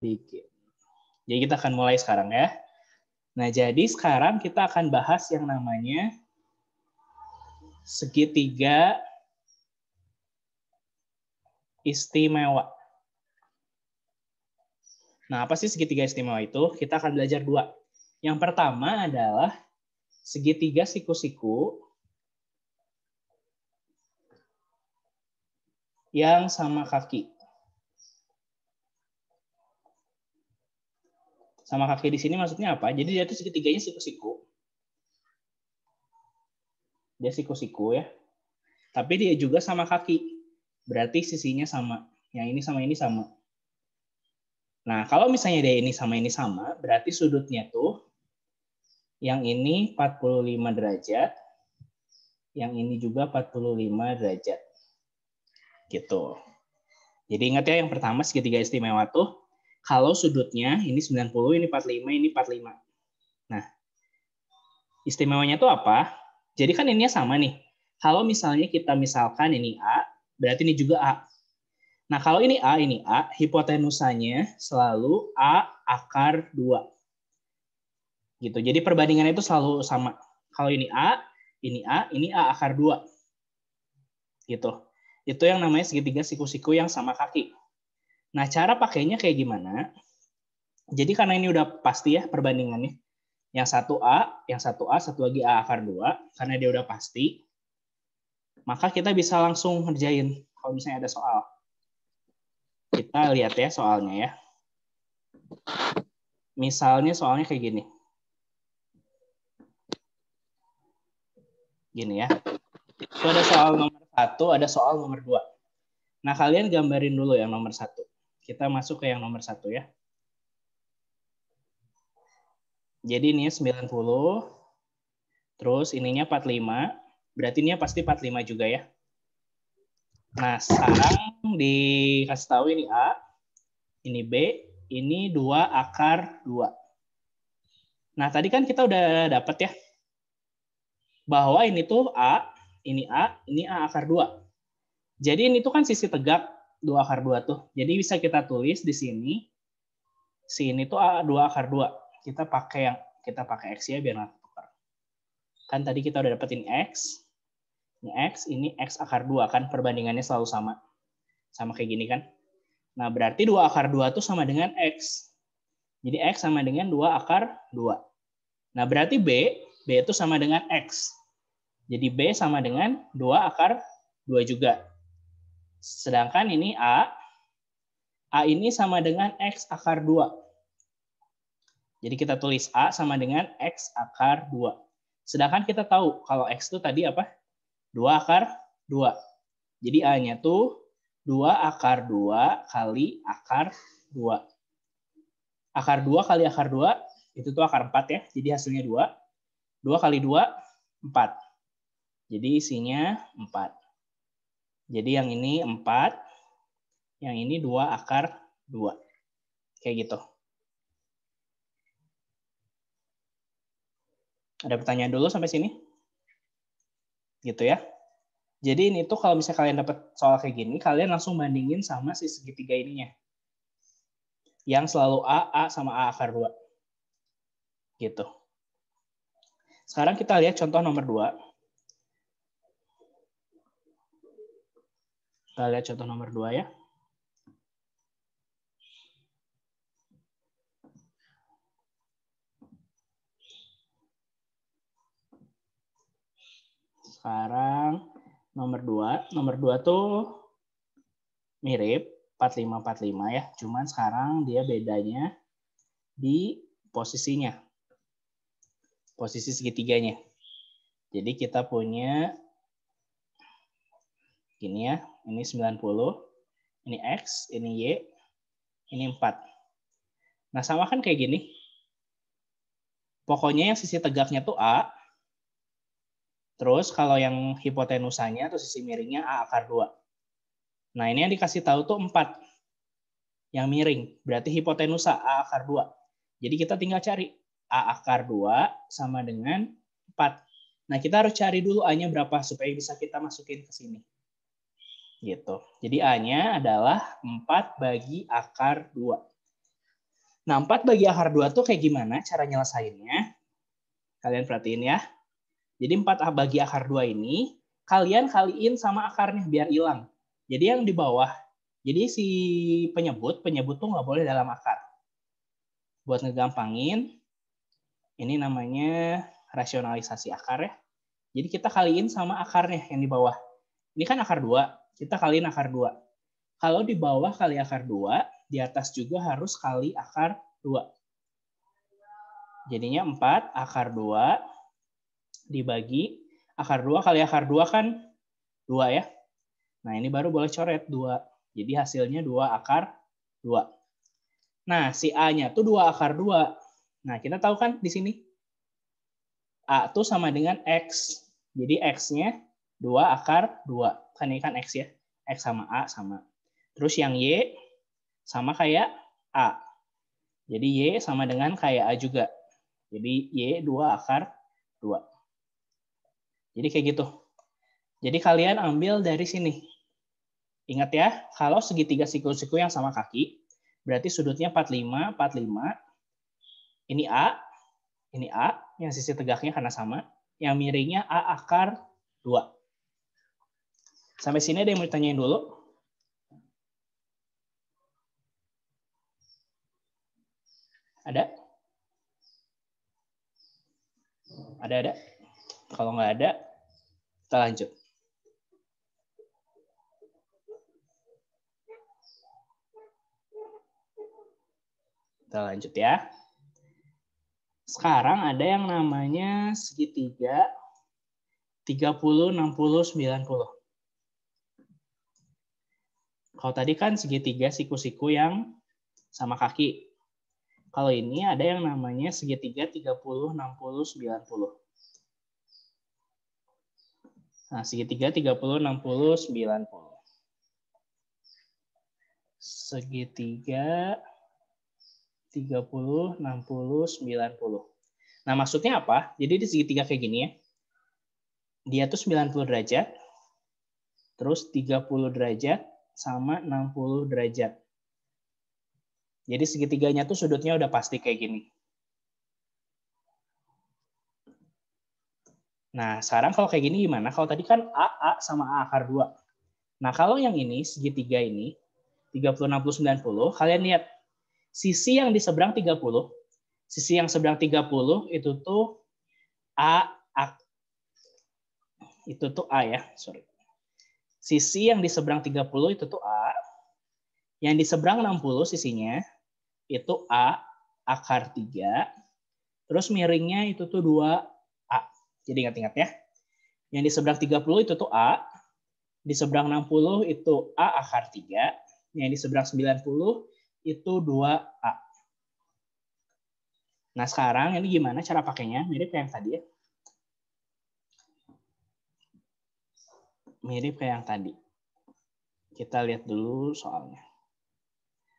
dikit. Jadi kita akan mulai sekarang ya. Nah, jadi sekarang kita akan bahas yang namanya segitiga istimewa. Nah, apa sih segitiga istimewa itu? Kita akan belajar dua. Yang pertama adalah segitiga siku-siku yang sama kaki. Sama kaki di sini maksudnya apa? Jadi dia itu segitiganya siku-siku. Dia siku-siku ya. Tapi dia juga sama kaki. Berarti sisinya sama. Yang ini sama ini sama. Nah, kalau misalnya dia ini sama, berarti sudutnya tuh yang ini 45 derajat, yang ini juga 45 derajat. Gitu. Jadi ingat ya, yang pertama segitiga istimewa tuh kalau sudutnya ini 90, ini 45, ini 45. Nah, istimewanya tuh apa? Jadi kan ininya sama nih. Kalau misalnya kita misalkan ini A, berarti ini juga A. Nah, kalau ini A, hipotenusanya selalu A akar 2. Gitu. Jadi perbandingannya itu selalu sama. Kalau ini A, ini A akar 2. Gitu. Itu yang namanya segitiga siku-siku yang sama kaki. Nah, cara pakainya kayak gimana? Jadi karena ini udah pasti ya perbandingannya. Yang satu A, satu lagi A akar 2. Karena dia udah pasti. Maka kita bisa langsung ngerjain kalau misalnya ada soal. Kita lihat ya soalnya ya. Misalnya soalnya kayak gini. Gini ya. Itu ada soal nomor 1, ada soal nomor 2. Nah, kalian gambarin dulu yang nomor 1. Kita masuk ke yang nomor 1 ya. Jadi ini 90, terus ininya 45, berarti ini pasti 45 juga ya. Nah, sekarang dikasih tahu ini A, ini B, ini 2 akar 2. Nah, tadi kan kita udah dapat ya, bahwa ini tuh A, ini A akar 2. Jadi ini tuh kan sisi tegak 2 akar 2 tuh. Jadi bisa kita tulis di sini, sini tuh A 2 akar 2. Kita pakai X ya biar nggak ketukar. Kan tadi kita udah dapetin X. Ini X akar 2 kan perbandingannya selalu sama. Sama kayak gini kan. Nah, berarti 2 akar 2 itu sama dengan X. Jadi X sama dengan 2 akar 2. Nah, berarti B itu sama dengan X. Jadi B sama dengan 2 akar 2 juga. Sedangkan ini A ini sama dengan X akar 2. Jadi kita tulis A sama dengan X akar 2. Sedangkan kita tahu kalau X itu tadi apa? 2 akar 2. Jadi A-nya tuh 2 akar 2 kali akar 2. Akar 2 kali akar 2, itu tuh akar 4 ya. Jadi hasilnya 2. 2 kali 2, 4. Jadi isinya 4. Jadi yang ini 4, yang ini 2 akar 2. Kayak gitu. Ada pertanyaan dulu sampai sini? Gitu ya. Jadi ini tuh kalau misalnya kalian dapat soal kayak gini, kalian langsung bandingin sama si segitiga ininya. Yang selalu A sama A akar 2. Gitu. Sekarang kita lihat contoh nomor 2. Kita lihat contoh nomor 2 ya. Sekarang nomor 2. Nomor 2 tuh mirip 45-45 ya. Cuman sekarang dia bedanya di posisinya. Posisi segitiganya. Jadi kita punya gini ya. Ini 90. Ini X, ini Y, ini 4. Nah, sama kan kayak gini. Pokoknya yang sisi tegaknya tuh A. Terus kalau yang hipotenusanya atau sisi miringnya A akar 2. Nah, ini yang dikasih tahu tuh 4. Yang miring. Berarti hipotenusa A akar 2. Jadi kita tinggal cari A akar 2 sama dengan 4. Nah, kita harus cari dulu A-nya berapa supaya bisa kita masukin ke sini. Gitu. Jadi A-nya adalah 4 bagi akar 2. Nah, 4 bagi akar 2 tuh kayak gimana cara nyelesainnya? Kalian perhatiin ya. Jadi 4 bagi akar 2 ini, kalian kaliin sama akarnya biar hilang. Jadi yang di bawah, jadi si penyebut tuh nggak boleh dalam akar. Buat ngegampangin, ini namanya rasionalisasi akar ya. Jadi kita kaliin sama akarnya yang di bawah. Ini kan akar 2, kita kaliin akar 2. Kalau di bawah kali akar 2, di atas juga harus kali akar 2. Jadinya 4 akar 2 dibagi akar 2 kali akar 2 kan 2 ya. Nah, ini baru boleh coret 2. Jadi hasilnya 2 akar 2. Nah, si A-nya tuh 2 akar 2. Nah, kita tahu kan di sini A tuh sama dengan X. Jadi X-nya 2 akar 2. Kan ini kan X ya. X sama A sama. Terus yang Y sama kayak A. Jadi Y sama dengan kayak A juga. Jadi Y 2 akar 2. Jadi kayak gitu. Jadi kalian ambil dari sini. Ingat ya, kalau segitiga siku-siku yang sama kaki, berarti sudutnya 45, 45. Ini A, yang sisi tegaknya karena sama. Yang miringnya A akar 2. Sampai sini ada yang mau ditanyain dulu? Ada? Ada? Kalau nggak ada, kita lanjut. Kita lanjut ya. Sekarang ada yang namanya segitiga 30, 60, 90. Kalau tadi kan segitiga siku-siku yang sama kaki. Kalau ini ada yang namanya segitiga 30, 60, 90. Nah, segitiga 30, 60, 90. Segitiga 30, 60, 90. Nah, maksudnya apa? Jadi di segitiga kayak gini ya. Dia tuh 90 derajat, terus 30 derajat, sama 60 derajat. Jadi segitiganya tuh sudutnya udah pasti kayak gini. Nah, sekarang kalau kayak gini gimana? Kalau tadi kan A sama A akar 2. Nah, kalau yang ini, segitiga ini, 30, 60, 90, kalian lihat, sisi yang di seberang 30, sisi yang seberang 30 itu tuh itu tuh A ya, sorry. Sisi yang di seberang 30 itu tuh A, yang di seberang 60 sisinya, itu A akar 3, terus miringnya itu tuh 2A. Jadi ingat-ingat ya. Yang di seberang 30 itu tuh A, di seberang 60 itu A akar 3, yang di seberang 90 itu 2A. Nah sekarang ini gimana cara pakainya? Mirip kayak yang tadi ya. Mirip kayak yang tadi. Kita lihat dulu soalnya.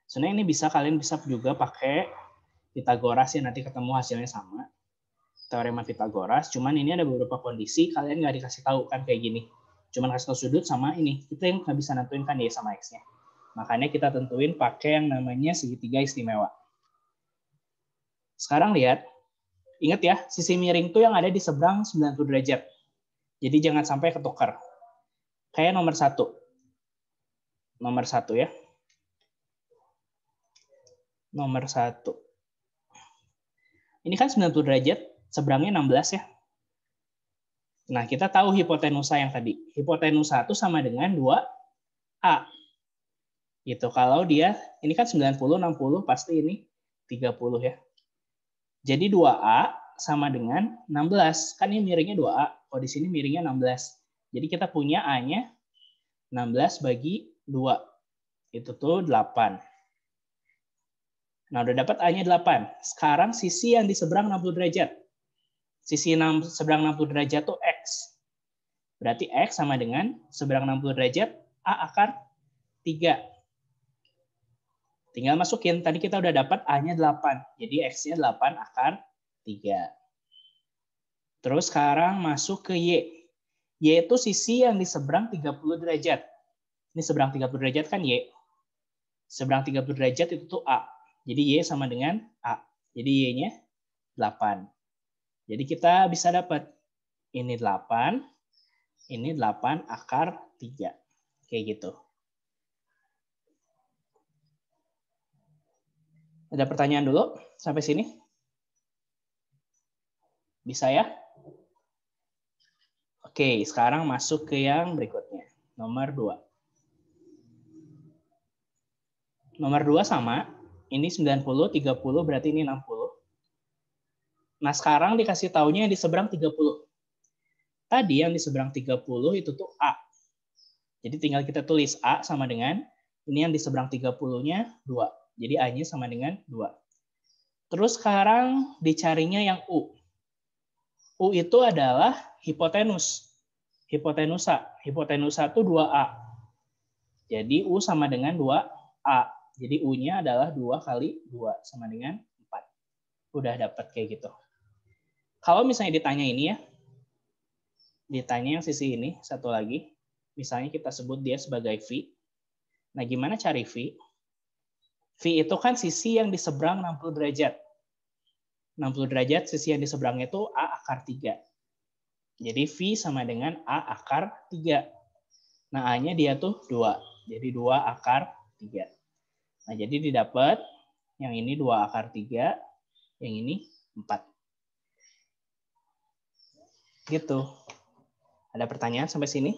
Sebenarnya ini kalian bisa juga pakai Pitagoras ya, nanti ketemu hasilnya sama. Teorema Pitagoras, cuman ini ada beberapa kondisi kalian nggak dikasih tahu kan kayak gini. Cuman kasih tahu sudut sama ini. Kita yang nggak bisa nentuin kan Y sama X-nya. Makanya kita tentuin pakai yang namanya segitiga istimewa. Sekarang lihat, ingat ya, sisi miring tuh yang ada di seberang 90 derajat. Jadi jangan sampai ketukar. Kayak nomor 1. Nomor 1 ya. Nomor 1. Ini kan 90 derajat, seberangnya 16 ya. Nah, kita tahu hipotenusa yang tadi. Hipotenusa itu sama dengan 2A. Gitu. Kalau dia, ini kan 90, 60, pasti ini 30 ya. Jadi 2A sama dengan 16. Kan ini miringnya 2A. Kalau di sini miringnya 16. Jadi kita punya A-nya 16 bagi 2. Itu tuh 8. Nah, udah dapat A-nya 8. Sekarang sisi yang di seberang 60 derajat. Sisi seberang 60 derajat tuh X. Berarti X sama dengan seberang 60 derajat A akar 3. Tinggal masukin. Tadi kita udah dapat A-nya 8. Jadi X-nya 8 akar 3. Terus sekarang masuk ke Y. Y itu sisi yang di seberang 30 derajat. Ini seberang 30 derajat kan Y. Seberang 30 derajat itu tuh A. Jadi Y sama dengan A. Jadi Y-nya 8. Jadi kita bisa dapat ini 8, ini 8 akar 3. Kayak gitu. Ada pertanyaan dulu sampai sini? Bisa ya? Oke, sekarang masuk ke yang berikutnya. Nomor 2. Nomor 2 sama. Ini 90, 30 berarti ini 60. Nah, sekarang dikasih taunya yang di seberang 30. Tadi yang di seberang 30 itu tuh A. Jadi tinggal kita tulis A sama dengan, ini yang di seberang 30-nya 2. Jadi A-nya sama dengan 2. Terus sekarang dicarinya yang U. U itu adalah hipotenus. Hipotenusa. Hipotenusa itu 2A. Jadi U sama dengan 2A. Jadi U-nya adalah 2 kali 2 sama dengan 4. Udah dapat kayak gitu. Kalau misalnya ditanya ini ya, ditanya yang sisi ini, satu lagi. Misalnya kita sebut dia sebagai V. Nah, gimana cari V? V itu kan sisi yang di seberang 60 derajat. 60 derajat, sisi yang di seberangnya itu A akar 3. Jadi V sama dengan A akar 3. Nah, A-nya dia tuh 2. Jadi 2 akar 3. Nah, jadi didapat yang ini 2 akar 3, yang ini 4. Gitu. Ada pertanyaan sampai sini?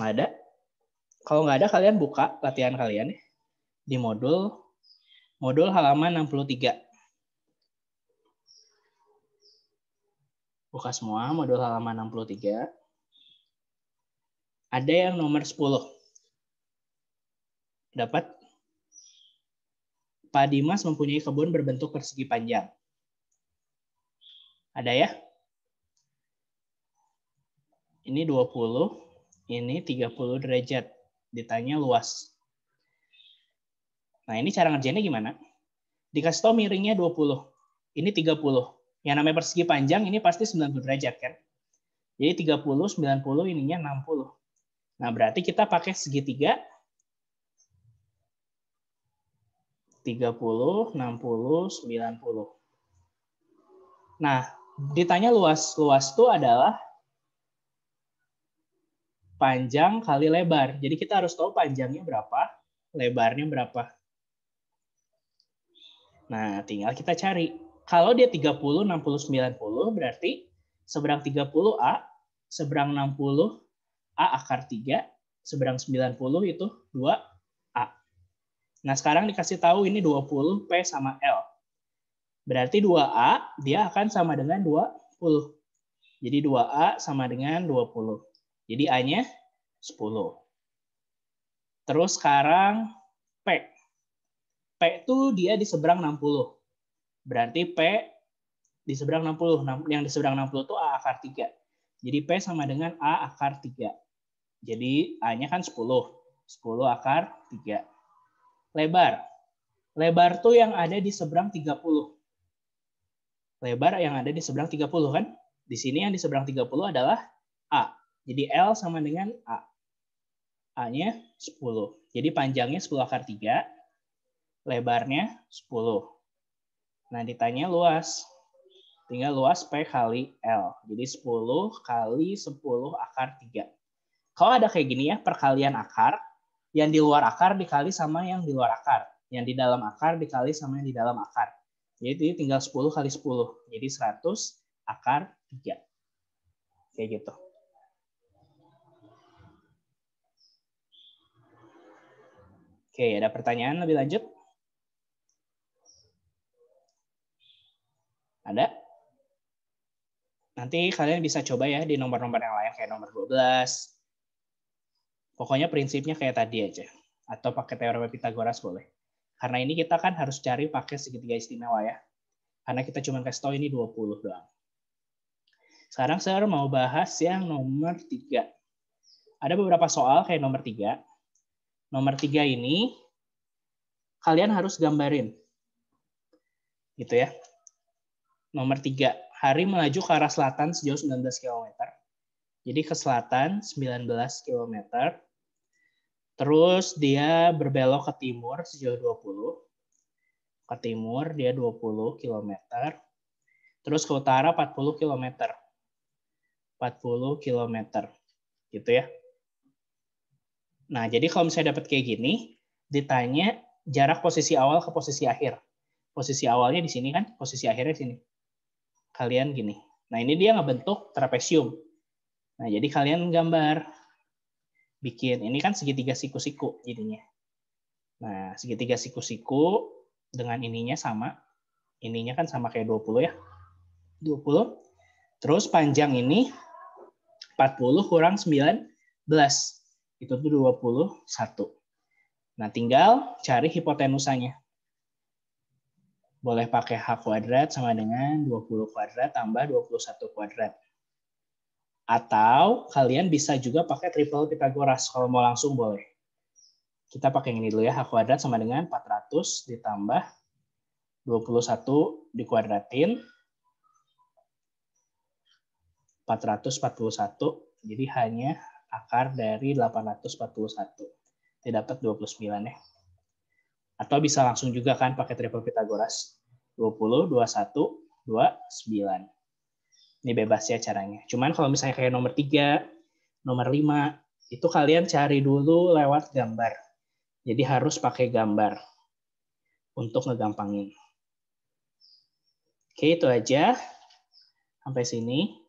Nggak ada? Kalau nggak ada, kalian buka latihan kalian ya, di modul halaman 63. Buka semua modul halaman 63. Ada yang nomor 10. Dapat? Pak Dimas mempunyai kebun berbentuk persegi panjang. Ada ya? Ini 20, ini 30 derajat. Ditanya luas. Nah, ini cara ngerjainnya gimana? Dikasih tahu miringnya 20. Ini 30. Yang namanya persegi panjang ini pasti 90 derajat kan? Jadi 30, 90, ininya 60. Nah, berarti kita pakai segitiga 30, 60, 90. Nah, ditanya luas. Luas itu adalah panjang kali lebar. Jadi kita harus tahu panjangnya berapa, lebarnya berapa. Nah, tinggal kita cari. Kalau dia 30, 60, 90, berarti seberang 30A, seberang 60, A akar 3, seberang 90 itu 2A. Nah, sekarang dikasih tahu ini 20, P sama L. Berarti 2A, dia akan sama dengan 20. Jadi 2A sama dengan 20. Jadi A-nya 10. Terus sekarang P. P itu dia di seberang 60. Berarti P di seberang 60. Yang di seberang 60 itu A akar 3. Jadi P sama dengan A akar 3. Jadi A-nya kan 10. 10 akar 3. Lebar. Lebar tuh yang ada di seberang 30. Lebar yang ada di seberang 30 kan? Di sini yang di seberang 30 adalah A. Jadi L sama dengan A. A-nya 10. Jadi panjangnya 10 akar 3. Lebarnya 10. Nah, ditanya luas. Tinggal luas P kali L. Jadi 10 kali 10 akar 3. Kalau ada kayak gini ya, perkalian akar, yang di luar akar dikali sama yang di luar akar. Yang di dalam akar dikali sama yang di dalam akar. Jadi tinggal 10 kali 10. Jadi 100 akar 3. Kayak gitu. Oke, ada pertanyaan lebih lanjut? Ada? Nanti kalian bisa coba ya di nomor-nomor yang lain kayak nomor 12. Pokoknya prinsipnya kayak tadi aja. Atau pakai teorema Pitagoras boleh. Karena ini kita kan harus cari pakai segitiga istimewa ya. Karena kita cuma kasih tahu ini 20 doang. Sekarang saya mau bahas yang nomor 3. Ada beberapa soal kayak nomor 3. Nomor 3 ini kalian harus gambarin. Gitu ya. Nomor 3. Hari melaju ke arah selatan sejauh 19 km. Jadi ke selatan 19 km. Terus dia berbelok ke timur sejauh 20. Ke timur dia 20 km. Terus ke utara 40 km. 40 km. Gitu ya. Nah, jadi kalau misalnya dapat kayak gini, ditanya jarak posisi awal ke posisi akhir. Posisi awalnya di sini kan, posisi akhirnya di sini. Kalian gini. Nah, ini dia ngebentuk trapesium. Nah, jadi kalian gambar. Bikin, ini kan segitiga siku-siku jadinya. Nah, segitiga siku-siku dengan ininya sama. Ininya kan sama kayak 20 ya. 20. Terus panjang ini 40 kurang 19. Itu tuh 21. Nah, tinggal cari hipotenusanya. Boleh pakai H kuadrat sama dengan 20 kuadrat tambah 21 kuadrat. Atau kalian bisa juga pakai triple Pythagoras. Kalau mau langsung boleh. Kita pakai yang ini dulu ya. H kuadrat sama dengan 400 ditambah 21 dikuadratin. 441. Jadi hanya akar dari 841. Tidak dapat 29 ya. Atau bisa langsung juga kan pakai triple Pythagoras. 20, 21, 29. Ini bebas ya caranya. Cuman kalau misalnya kayak nomor 3, nomor 5, itu kalian cari dulu lewat gambar. Jadi harus pakai gambar untuk ngegampangin. Oke, itu aja. Sampai sini.